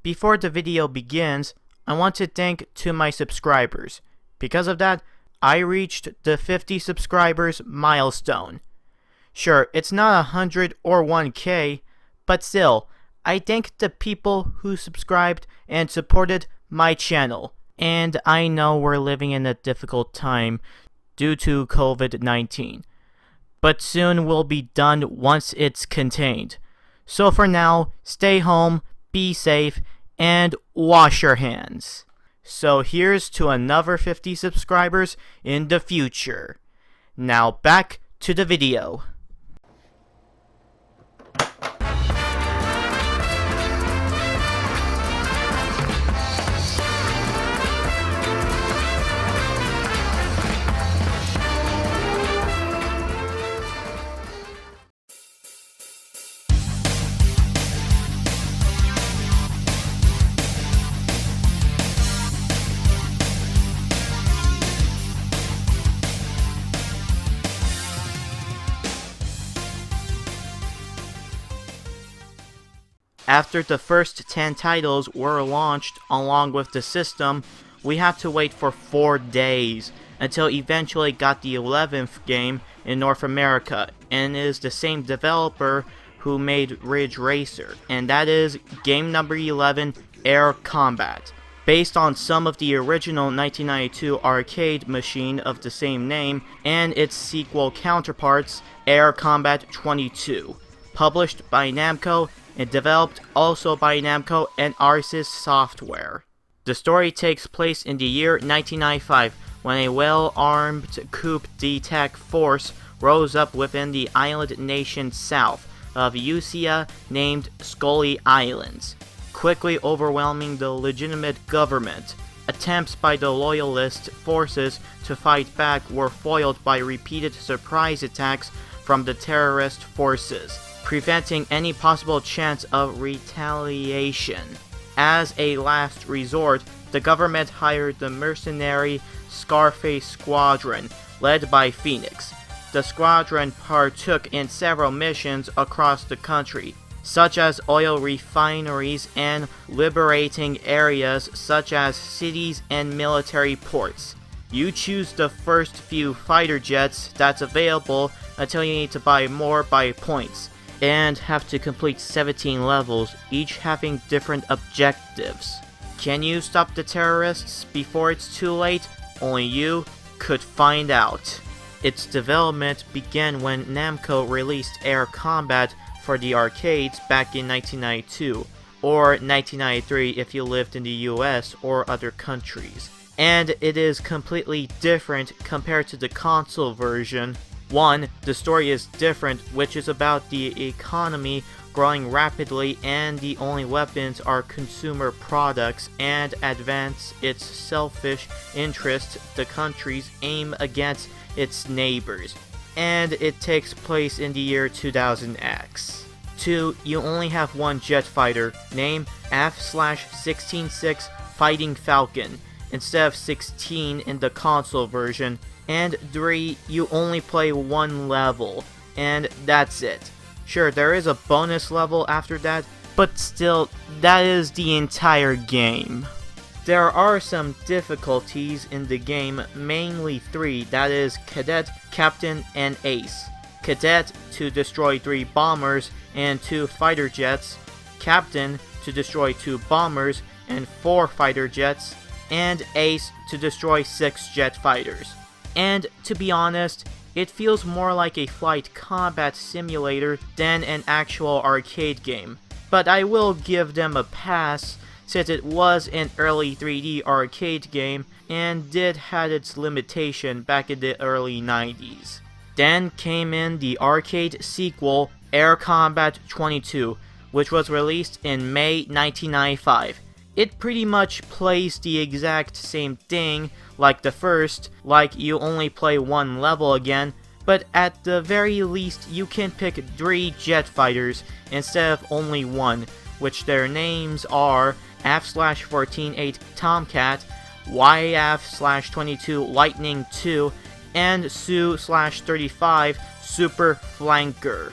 Before the video begins, I want to thank to my subscribers. Because of that, I reached the 50 subscribers milestone. Sure, it's not 100 or 1K, but still, I thank the people who subscribed and supported my channel. And I know we're living in a difficult time due to COVID-19. But soon we'll be done once it's contained. So for now, stay home, be safe, and wash your hands. So here's to another 50 subscribers in the future. Now back to the video. After the first 10 titles were launched along with the system, we had to wait for 4 days until eventually got the 11th game in North America, and it is the same developer who made Ridge Racer, and that is game number 11, Air Combat. Based on some of the original 1992 arcade machine of the same name and its sequel counterparts, Air Combat 22. Published by Namco and developed also by Namco and Arsys Software. The story takes place in the year 1995 when a well-armed coup d'etat force rose up within the island nation south of Usea named Scully Islands, quickly overwhelming the legitimate government. Attempts by the loyalist forces to fight back were foiled by repeated surprise attacks from the terrorist forces, preventing any possible chance of retaliation. As a last resort, the government hired the mercenary Scarface Squadron, led by Phoenix. The squadron partook in several missions across the country, such as oil refineries and liberating areas such as cities and military ports. You choose the first few fighter jets that's available until you need to buy more by points, and have to complete 17 levels, each having different objectives. Can you stop the terrorists before it's too late? Only you could find out. Its development began when Namco released Air Combat for the arcades back in 1992, or 1993 if you lived in the US or other countries. And it is completely different compared to the console version. 1. The story is different, which is about the economy growing rapidly and the only weapons are consumer products, and advance its selfish interests the countries aim against its neighbors. And it takes place in the year 2000X. 2. You only have one jet fighter, named F/166 Fighting Falcon, instead of 16 in the console version. And 3, you only play one level, and that's it. Sure, there is a bonus level after that, but still, that is the entire game. There are some difficulties in the game, mainly 3, that is Cadet, Captain, and Ace. Cadet to destroy 3 bombers and 2 fighter jets, Captain to destroy 2 bombers and 4 fighter jets, and Ace to destroy 6 jet fighters. And to be honest, it feels more like a flight combat simulator than an actual arcade game. But I will give them a pass since it was an early 3D arcade game and did had its limitation back in the early 90s. Then came in the arcade sequel Air Combat 22, which was released in May 1995. It pretty much plays the exact same thing like the first, like you only play one level again, but at the very least you can pick 3 jet fighters instead of only one, which their names are F/148 Tomcat, YF/22 Lightning II, and Su/35 Super Flanker.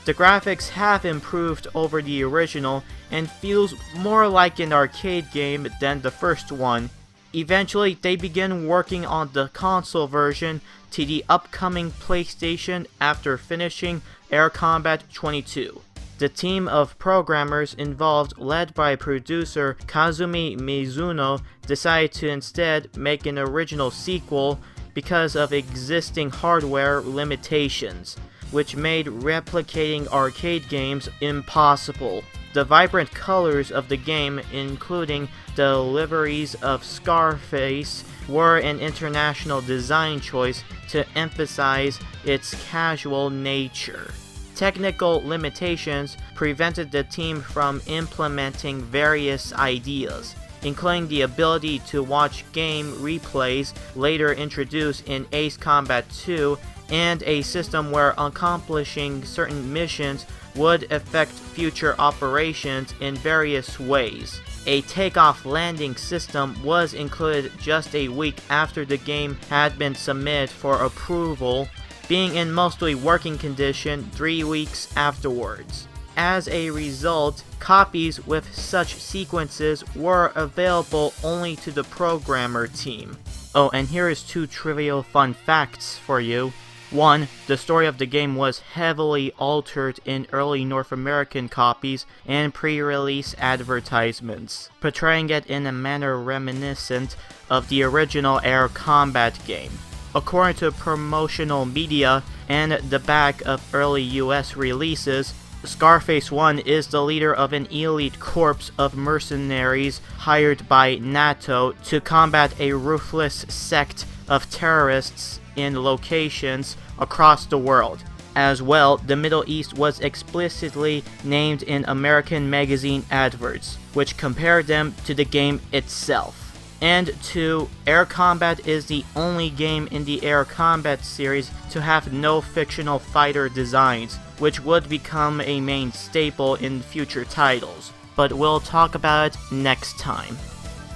The graphics have improved over the original, and feels more like an arcade game than the first one. Eventually, they began working on the console version to the upcoming PlayStation after finishing Air Combat 22. The team of programmers involved, led by producer Kazumi Mizuno, decided to instead make an original sequel because of existing hardware limitations, which made replicating arcade games impossible. The vibrant colors of the game, including the liveries of Scarface, were an international design choice to emphasize its casual nature. Technical limitations prevented the team from implementing various ideas, including the ability to watch game replays later introduced in Ace Combat 2, and a system where accomplishing certain missions would affect future operations in various ways. A takeoff landing system was included just a week after the game had been submitted for approval, being in mostly working condition 3 weeks afterwards. As a result, copies with such sequences were available only to the programmer team. Oh, and here is 2 trivial fun facts for you. 1. The story of the game was heavily altered in early North American copies and pre-release advertisements, portraying it in a manner reminiscent of the original Air Combat game. According to promotional media and the back of early US releases, Scarface 1 is the leader of an elite corps of mercenaries hired by NATO to combat a ruthless sect of terrorists in locations across the world. As well, the Middle East was explicitly named in American magazine adverts, which compared them to the game itself. And 2. Air Combat is the only game in the Air Combat series to have no fictional fighter designs, which would become a main staple in future titles, but we'll talk about it next time.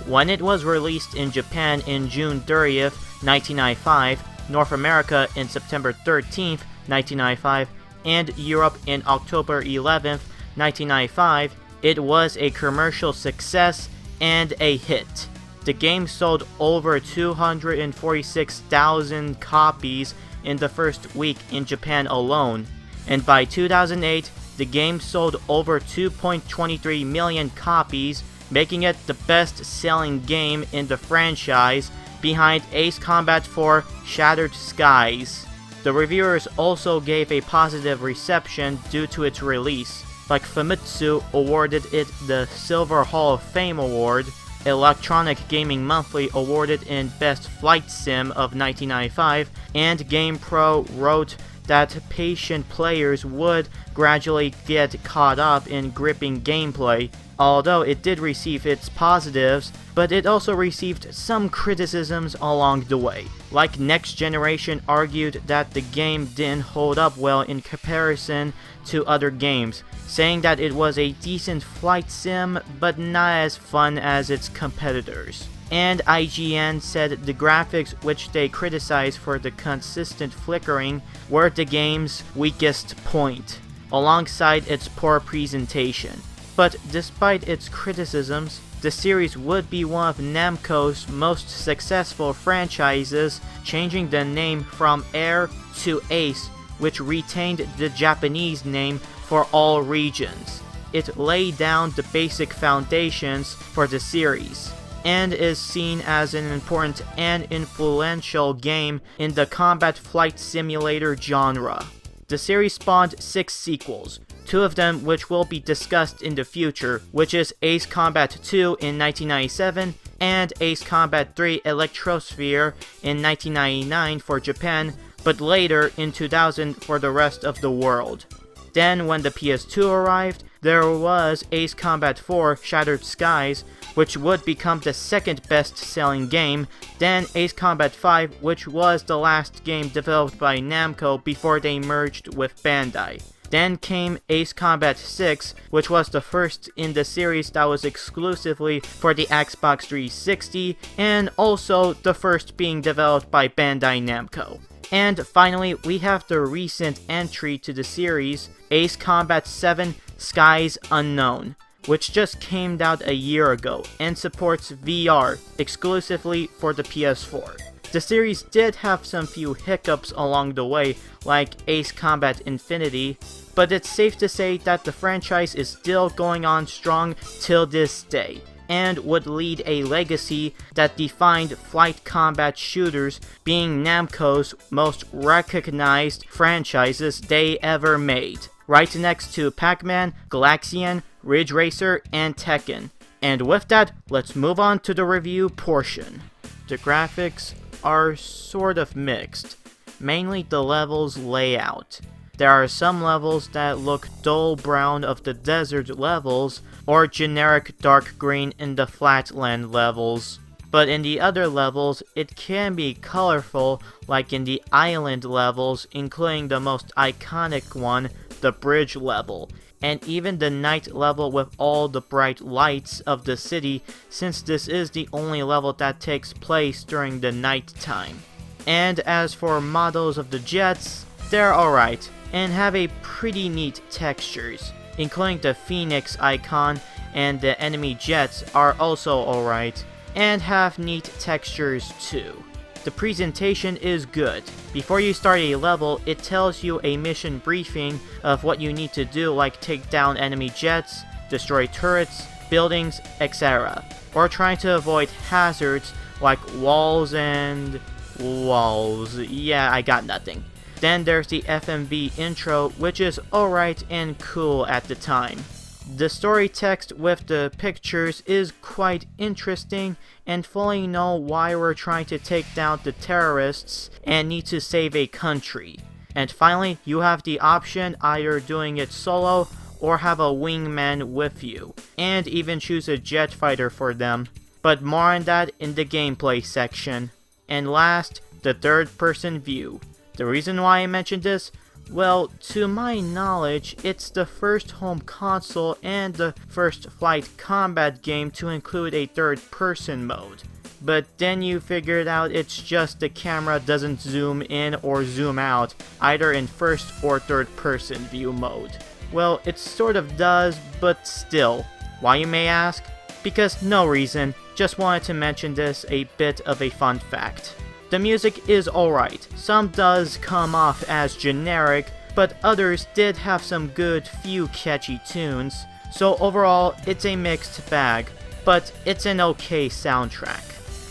When it was released in Japan in June 30th, 1995, North America in September 13th, 1995, and Europe in October 11th, 1995, it was a commercial success and a hit. The game sold over 246,000 copies in the first week in Japan alone, and by 2008, the game sold over 2.23 million copies, making it the best-selling game in the franchise, behind Ace Combat 4 Shattered Skies. The reviewers also gave a positive reception due to its release, like Famitsu awarded it the Silver Hall of Fame Award, Electronic Gaming Monthly awarded in Best Flight Sim of 1995, and GamePro wrote that patient players would gradually get caught up in gripping gameplay. Although it did receive its positives, but it also received some criticisms along the way. Like Next Generation argued that the game didn't hold up well in comparison to other games, saying that it was a decent flight sim, but not as fun as its competitors. And IGN said the graphics, which they criticized for the consistent flickering, were the game's weakest point, alongside its poor presentation. But despite its criticisms, the series would be one of Namco's most successful franchises, changing the name from Air to Ace, which retained the Japanese name for all regions. It laid down the basic foundations for the series, and is seen as an important and influential game in the combat flight simulator genre. The series spawned 6 sequels, 2 of them which will be discussed in the future, which is Ace Combat 2 in 1997 and Ace Combat 3 Electrosphere in 1999 for Japan, but later in 2000 for the rest of the world. Then when the PS2 arrived, there was Ace Combat 4 Shattered Skies, which would become the second best-selling game, then Ace Combat 5, which was the last game developed by Namco before they merged with Bandai. Then came Ace Combat 6, which was the first in the series that was exclusively for the Xbox 360, and also the first being developed by Bandai Namco. And finally, we have the recent entry to the series, Ace Combat 7 Skies Unknown. which just came out a year ago and supports VR exclusively for the PS4. The series did have some few hiccups along the way, like Ace Combat Infinity, but it's safe to say that the franchise is still going on strong till this day, and would lead a legacy that defined flight combat shooters, being Namco's most recognized franchises they ever made, right next to Pac-Man, Galaxian, Ridge Racer, and Tekken. And with that, let's move on to the review portion. The graphics are sort of mixed, mainly the levels layout. There are some levels that look dull brown of the desert levels, or generic dark green in the flatland levels. But in the other levels, it can be colorful, like in the island levels, including the most iconic one, the bridge level, and even the night level with all the bright lights of the city, since this is the only level that takes place during the night time. And as for models of the jets, they're alright, and have a pretty neat textures, including the Phoenix icon, and the enemy jets are also alright, and have neat textures too. The presentation is good. Before you start a level, it tells you a mission briefing of what you need to do, like take down enemy jets, destroy turrets, buildings, etc. Or trying to avoid hazards like walls and... walls. Yeah, I got nothing. Then there's the FMV intro, which is alright and cool at the time. The story text with the pictures is quite interesting and fully know why we're trying to take down the terrorists and need to save a country. And finally, you have the option either doing it solo or have a wingman with you, and even choose a jet fighter for them. But more on that in the gameplay section. And last, the third person view. The reason why I mentioned this? Well, to my knowledge, it's the first home console and the first flight combat game to include a third-person mode. But then you figured out it's just the camera doesn't zoom in or zoom out, either in first or third-person view mode. Well, it sort of does, but still. Why, you may ask? Because no reason, just wanted to mention this, a bit of a fun fact. The music is alright, some does come off as generic, but others did have some good few catchy tunes, so overall it's a mixed bag, but it's an okay soundtrack.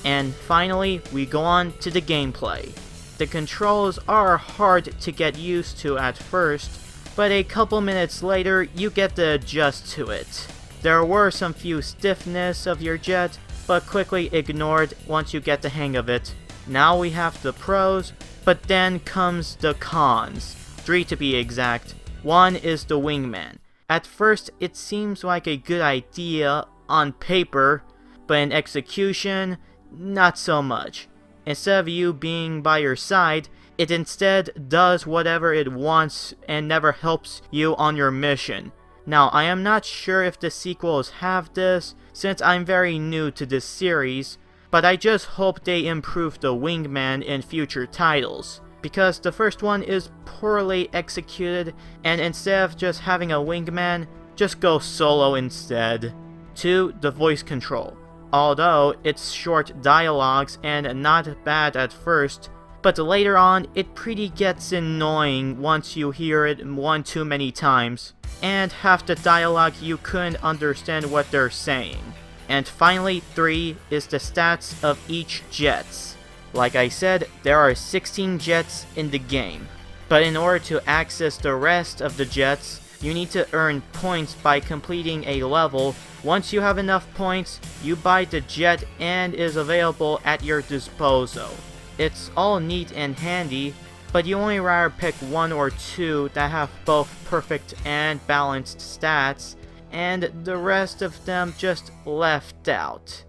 And finally, we go on to the gameplay. The controls are hard to get used to at first, but a couple minutes later you get to adjust to it. There were some few stiffness of your jet, but quickly ignored once you get the hang of it. Now we have the pros, but then comes the cons. 3 to be exact. One is the wingman. At first, it seems like a good idea on paper, but in execution, not so much. Instead of you being by your side, it instead does whatever it wants and never helps you on your mission. Now, I am not sure if the sequels have this, since I'm very new to this series, but I just hope they improve the wingman in future titles, because the first one is poorly executed, and instead of just having a wingman, just go solo instead. 2. The voice control. Although it's short dialogues and not bad at first, but later on it pretty gets annoying once you hear it one too many times, and half the dialogue you couldn't understand what they're saying. And finally, 3 is the stats of each jets. Like I said, there are 16 jets in the game, but in order to access the rest of the jets, you need to earn points by completing a level. Once you have enough points, you buy the jet and is available at your disposal. It's all neat and handy, but you only rather pick 1 or 2 that have both perfect and balanced stats, and the rest of them just left out.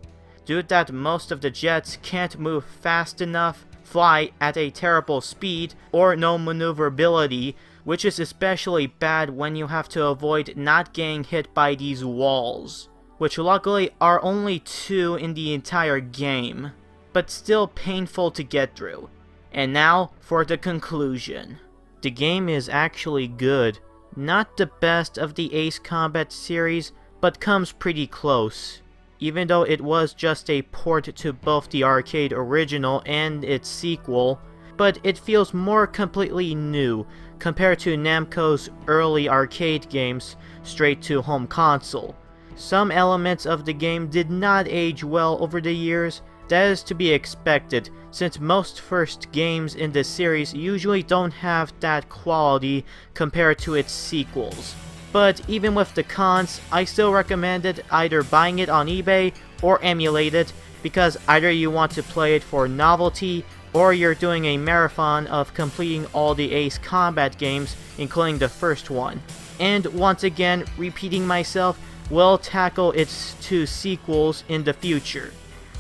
Due to that most of the jets can't move fast enough, fly at a terrible speed, or no maneuverability, which is especially bad when you have to avoid not getting hit by these walls, which luckily are only 2 in the entire game, but still painful to get through. And now for the conclusion. The game is actually good. Not the best of the Ace Combat series, but comes pretty close, even though it was just a port to both the arcade original and its sequel, but it feels more completely new compared to Namco's early arcade games straight to home console. Some elements of the game did not age well over the years. That is to be expected, since most first games in the series usually don't have that quality compared to its sequels. But even with the cons, I still recommended either buying it on eBay or emulate it, because either you want to play it for novelty, or you're doing a marathon of completing all the Ace Combat games, including the first one. And once again, repeating myself, we'll tackle its 2 sequels in the future.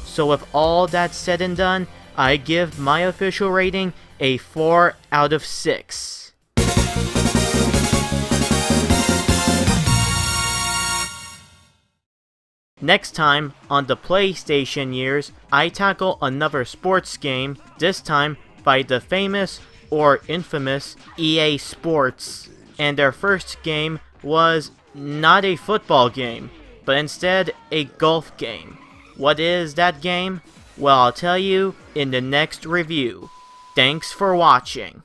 So with all that said and done, I give my official rating a 4 out of 6. Next time, on the PlayStation years, I tackle another sports game, this time by the famous, or infamous, EA Sports. And their first game was not a football game, but instead a golf game. What is that game? Well, I'll tell you in the next review. Thanks for watching.